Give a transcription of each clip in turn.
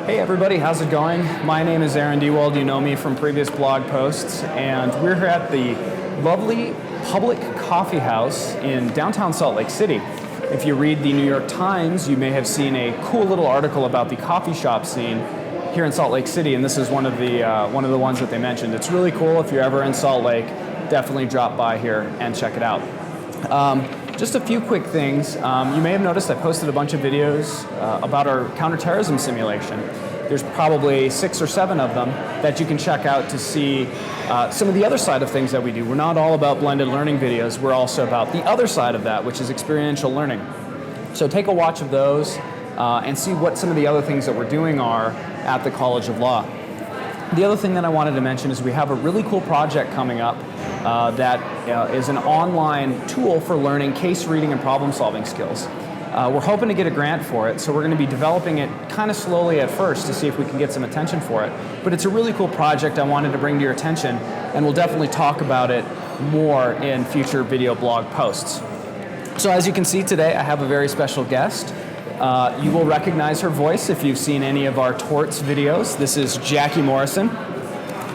Hey everybody, how's it going? My name is Aaron Dewald. You know me from previous blog posts, and we're here at the lovely public coffee house in downtown Salt Lake City. If you read the New York Times, you may have seen a cool little article about the coffee shop scene here in Salt Lake City, and this is one of the ones that they mentioned. It's really cool. If you're ever in Salt Lake, definitely drop by here and check it out. Just a few quick things. You may have noticed I posted a bunch of videos about our counterterrorism simulation. There's probably 6 or 7 of them that you can check out to see some of the other side of things that we do. We're not all about blended learning videos. We're also about the other side of that, which is experiential learning. So take a watch of those and see what some of the other things that we're doing are at the College of Law. The other thing that I wanted to mention is we have a really cool project coming up that is an online tool for learning case reading and problem solving skills. We're hoping to get a grant for it, so we're going to be developing it kind of slowly at first to see if we can get some attention for it. But it's a really cool project I wanted to bring to your attention, and we'll definitely talk about it more in future video blog posts. So as you can see today, I have a very special guest. You will recognize her voice if you've seen any of our Torts videos. This is Jackie Morrison.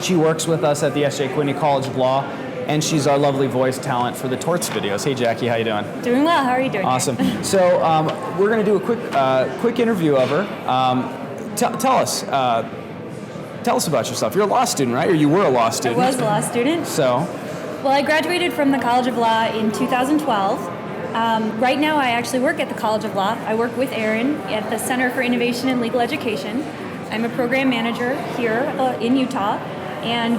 She works with us at the S.J. Quinney College of Law, and she's our lovely voice talent for the Torts videos. Hey Jackie, how you doing? Doing well, how are you doing? Awesome. So we're going to do a quick interview of her. Tell us about yourself. You're a law student, right? Or you were a law student? I was a law student. Well, I graduated from the College of Law in 2012. Right now I actually work at the College of Law. I work with Aaron at the Center for Innovation in Legal Education. I'm a program manager here in Utah, and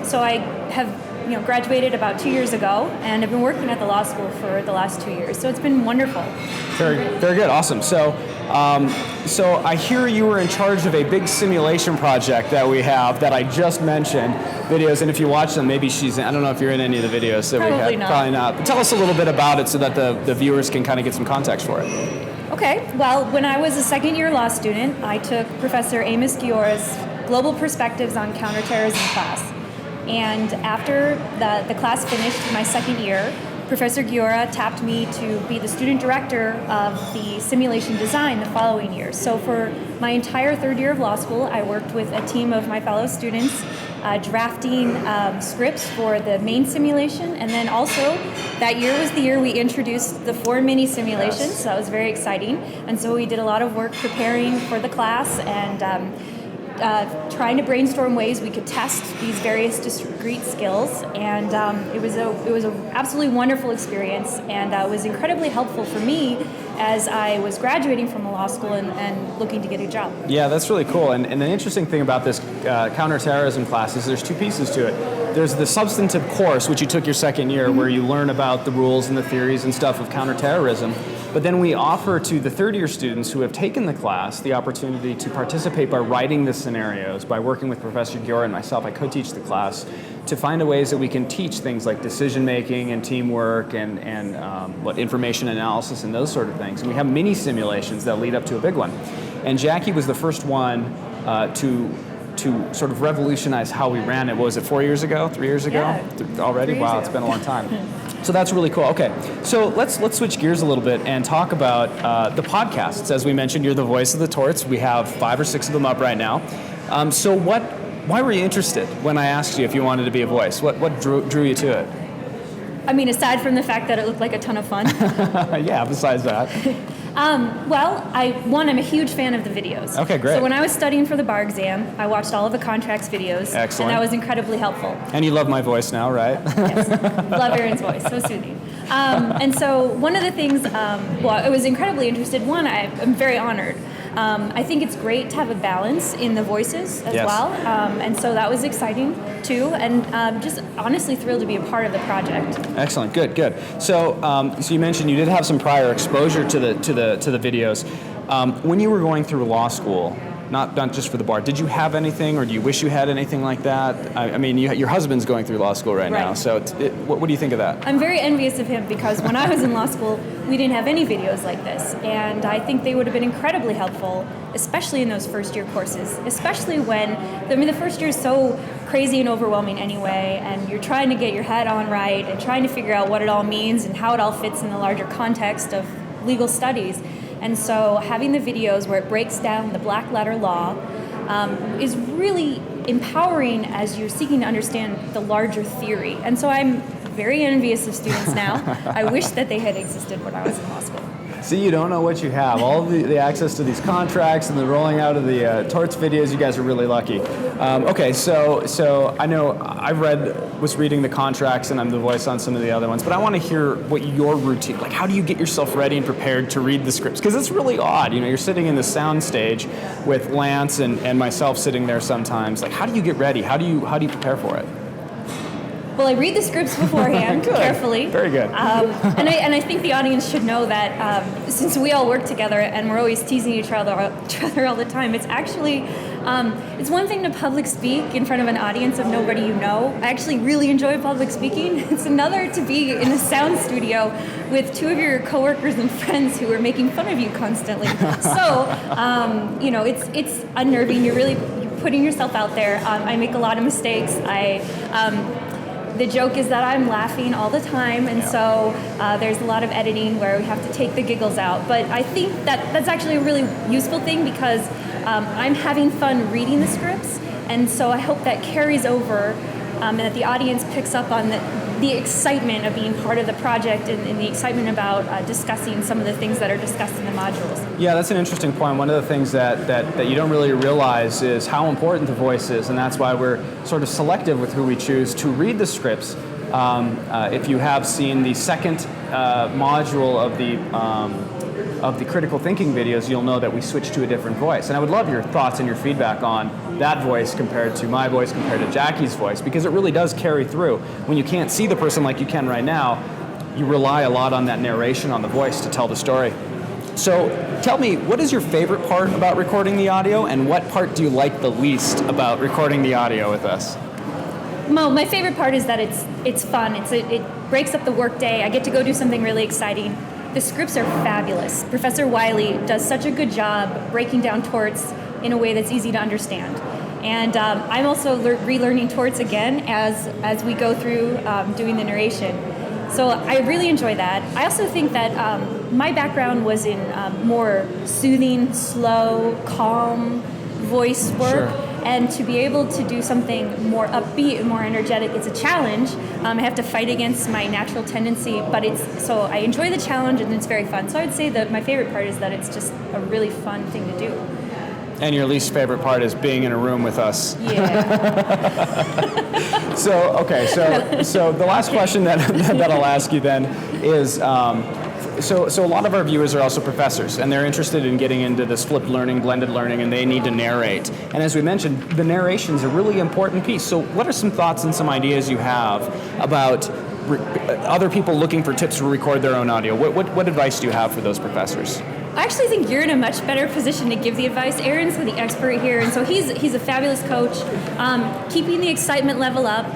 so I have graduated about 2 years ago, and I've been working at the law school for the last 2 years. So it's been wonderful. Very, very good. Awesome. So I hear you were in charge of a big simulation project that we have that I just mentioned, videos, and if you watch them, maybe I don't know if you're in any of the videos that we have. Probably not. But tell us a little bit about it so that the viewers can kind of get some context for it. Okay. Well, when I was a second-year law student, I took Professor Amos Giora's Global Perspectives on Counterterrorism class. And after the class finished my second year, Professor Giora tapped me to be the student director of the simulation design the following year. So for my entire third year of law school, I worked with a team of my fellow students drafting scripts for the main simulation. And then also that year was the year we introduced the 4 mini simulations. Yes. So that was very exciting. And so we did a lot of work preparing for the class and trying to brainstorm ways we could test these various discrete skills, and it was a absolutely wonderful experience, and it was incredibly helpful for me as I was graduating from a law school and looking to get a job. Yeah, that's really cool. And the interesting thing about this counterterrorism class is there's 2 pieces to it. There's the substantive course, which you took your second year, where you learn about the rules and the theories and stuff of counterterrorism. But then we offer to the third-year students who have taken the class the opportunity to participate by writing the scenarios, by working with Professor Giora and myself. I co-teach the class to find ways that we can teach things like decision-making and teamwork and information analysis and those sort of things. And we have mini simulations that lead up to a big one. And Jackie was the first one to sort of revolutionize how we ran it. What was it, 4 years ago, 3 years ago? Yeah, already? Wow, it's been a long time. So that's really cool. Okay, so let's switch gears a little bit and talk about the podcasts. As we mentioned, you're the voice of the Torts. We have 5 or 6 of them up right now. So why were you interested when I asked you if you wanted to be a voice? What drew you to it? I mean, aside from the fact that it looked like a ton of fun. Yeah, besides that. Well, I'm a huge fan of the videos. Okay, great. So when I was studying for the bar exam, I watched all of the contracts videos. Excellent. And that was incredibly helpful. And you love my voice now, right? Yes, love Aaron's voice, so soothing. And so one of the things, I was incredibly interested. One, I'm very honored. I think it's great to have a balance in the voices as well. And so that was exciting too, and just honestly thrilled to be a part of the project. Excellent, good. So you mentioned you did have some prior exposure to the videos. When you were going through law school, not just for the bar, did you have anything, or do you wish you had anything like that? I mean, your husband's going through law school right now, so what do you think of that? I'm very envious of him, because when I was in law school, we didn't have any videos like this, and I think they would have been incredibly helpful, especially in those first year courses, especially when, the first year is so crazy and overwhelming anyway, and you're trying to get your head on right and trying to figure out what it all means and how it all fits in the larger context of legal studies. And so having the videos where it breaks down the black letter law is really empowering as you're seeking to understand the larger theory. And so I'm very envious of students now. I wish that they had existed when I was in law school. See, you don't know what you have. All of the access to these contracts and the rolling out of the Torts videos, you guys are really lucky. Okay, so I know I was reading the contracts and I'm the voice on some of the other ones, but I want to hear what your routine, like how do you get yourself ready and prepared to read the scripts? Because it's really odd, you're sitting in the sound stage with Lance and myself sitting there sometimes. Like, how do you get ready? How do you prepare for it? Well, I read the scripts beforehand carefully. Very good. And I think the audience should know that since we all work together and we're always teasing each other all the time, it's actually, it's one thing to public speak in front of an audience of nobody you know. I actually really enjoy public speaking. It's another to be in a sound studio with two of your coworkers and friends who are making fun of you constantly. So, it's unnerving. You're putting yourself out there. I make a lot of mistakes. The joke is that I'm laughing all the time, and so there's a lot of editing where we have to take the giggles out. But I think that's actually a really useful thing because I'm having fun reading the scripts, and so I hope that carries over and that the audience picks up on the excitement of being part of the project and the excitement about discussing some of the things that are discussed in the modules. Yeah, that's an interesting point. One of the things that you don't really realize is how important the voice is, and that's why we're sort of selective with who we choose to read the scripts. If you have seen the second module of the critical thinking videos, you'll know that we switched to a different voice. And I would love your thoughts and your feedback on that voice compared to my voice, compared to Jackie's voice, because it really does carry through. When you can't see the person like you can right now, you rely a lot on that narration, on the voice to tell the story. So tell me, what is your favorite part about recording the audio, and what part do you like the least about recording the audio with us? Mo, my favorite part is that it's fun. It breaks up the workday. I get to go do something really exciting. The scripts are fabulous. Professor Wiley does such a good job breaking down torts in a way that's easy to understand. And I'm also relearning torts again as we go through doing the narration. So I really enjoy that. I also think that my background was in more soothing, slow, calm voice work. Sure. And to be able to do something more upbeat and more energetic, it's a challenge. I have to fight against my natural tendency, but so I enjoy the challenge and it's very fun. So I'd say that my favorite part is that it's just a really fun thing to do. And your least favorite part is being in a room with us. Yeah. So the last question that I'll ask you then is, so a lot of our viewers are also professors, and they're interested in getting into this flipped learning, blended learning, and they need to narrate. And as we mentioned, the narration is a really important piece. So what are some thoughts and some ideas you have about other people looking for tips to record their own audio? What advice do you have for those professors? I actually think you're in a much better position to give the advice. Aaron's the expert here, and so he's a fabulous coach. Keeping the excitement level up,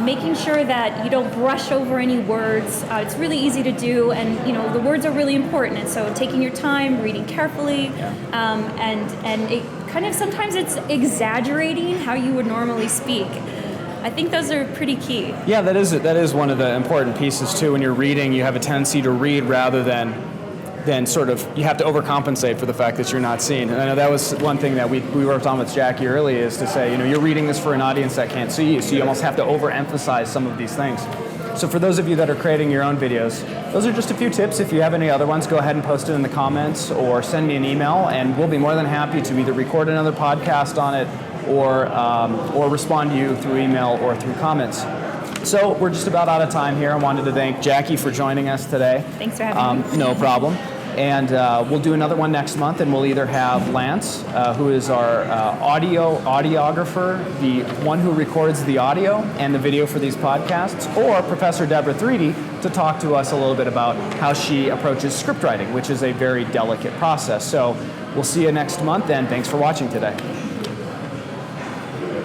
making sure that you don't brush over any words. It's really easy to do, and the words are really important. And so taking your time, reading carefully, and it kind of sometimes it's exaggerating how you would normally speak. I think those are pretty key. Yeah, that is one of the important pieces too. When you're reading, you have a tendency to read rather than sort of, you have to overcompensate for the fact that you're not seeing. And I know that was one thing that we worked on with Jackie early, is to say, you're reading this for an audience that can't see you, so you almost have to overemphasize some of these things. So for those of you that are creating your own videos, those are just a few tips. If you have any other ones, go ahead and post it in the comments or send me an email, and we'll be more than happy to either record another podcast on it or respond to you through email or through comments. So we're just about out of time here. I wanted to thank Jackie for joining us today. Thanks for having me. No problem. And we'll do another one next month, and we'll either have Lance, who is our audiographer, the one who records the audio and the video for these podcasts, or Professor Deborah Threedy to talk to us a little bit about how she approaches script writing, which is a very delicate process. So we'll see you next month, and thanks for watching today.